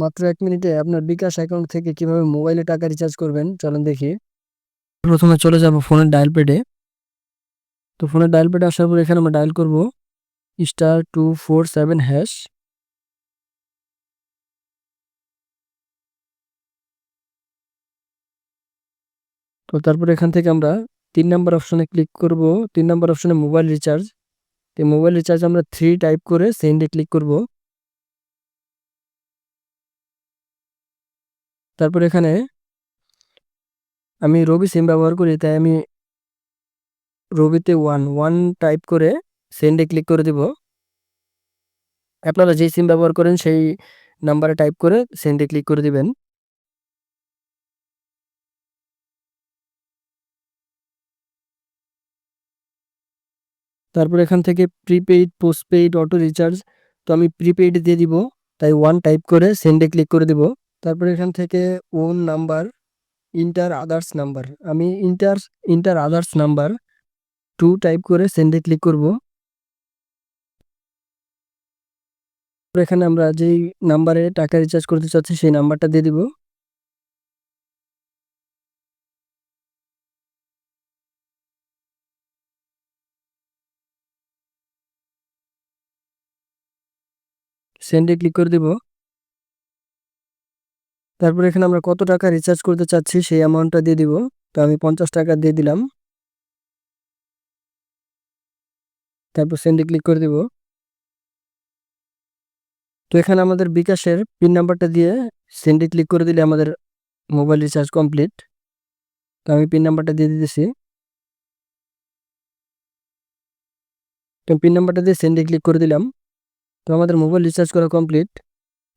মাত্র 1 মিনিটে আপনার বিকাশ অ্যাকাউন্ট থেকে কিভাবে মোবাইলে টাকা রিচার্জ করবেন চলেন দেখি। প্রথমে চলে যাব ফোনের ডায়াল প্যাডে। তো ফোনের ডায়াল প্যাডে আসার পর এখানে আমরা ডায়াল করব *247#। তো তারপর এখান থেকে আমরা 3 নাম্বার অপশনে ক্লিক করব। 3 নাম্বার অপশনে মোবাইল রিচার্জ। তো মোবাইল রিচার্জ আমরা 3 টাইপ করে সেন্ড এ ক্লিক করব। তারপর এখানে আমি রবি সিম ব্যবহার করি, তাই আমি রবিতে 1 টাইপ করে সেন্ড এ ক্লিক করে দিব। আপনারা যেই সিম ব্যবহার করেন সেই নাম্বারে টাইপ করে সেন্ড এ ক্লিক করে দিবেন। তারপর এখান থেকে প্রিপেইড, পোস্টপেইড, অটো রিচার্জ। তো আমি প্রিপেইড দিয়ে দিব, তাই 1 টাইপ করে সেন্ড এ ক্লিক করে দিব। তারপর এখান থেকে own number, enter others number. আমি ইন্টার আদার্স নাম্বার 2 টাইপ করে সেন্ড এ ক্লিক করব। এখানে আমরা যেই নাম্বারে টাকা রিচার্জ করতে চাচ্ছি সেই নাম্বারটা দিয়ে দিব। সেন্ড এ ক্লিক করে দিব। তারপর এখানে আমরা কত টাকা রিচার্জ করতে চাচ্ছি সেই অ্যামাউন্টটা দিয়ে দিব। তো আমি 50 টাকা দিয়ে দিলাম। তারপর সেন্ড এ ক্লিক করে দিব। তো এখানে আমাদের বিকাশের পিন নাম্বারটা দিয়ে সেন্ড এ ক্লিক করে দিলে আমাদের মোবাইল রিচার্জ কমপ্লিট। তো আমি পিন নাম্বারটা দিয়ে দিতেছি। তো পিন নাম্বারটা দিয়ে সেন্ড এ ক্লিক করে দিলাম। তো আমাদের মোবাইল রিচার্জ করা কমপ্লিট।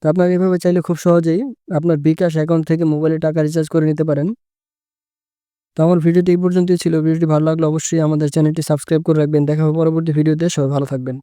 তো আপনারা এভাবে চাইলে খুব সহজেই আপনার বিকাশ অ্যাকাউন্ট থেকে মোবাইলে টাকা রিচার্জ করে নিতে পারেন। তো আমার ভিডিওটি এই পর্যন্তই ছিল। ভিডিওটি ভালো লাগলে অবশ্যই আমাদের চ্যানেলটি সাবস্ক্রাইব করে রাখবেন। দেখা হবে পরবর্তী ভিডিওতে। সবাই ভালো থাকবেন।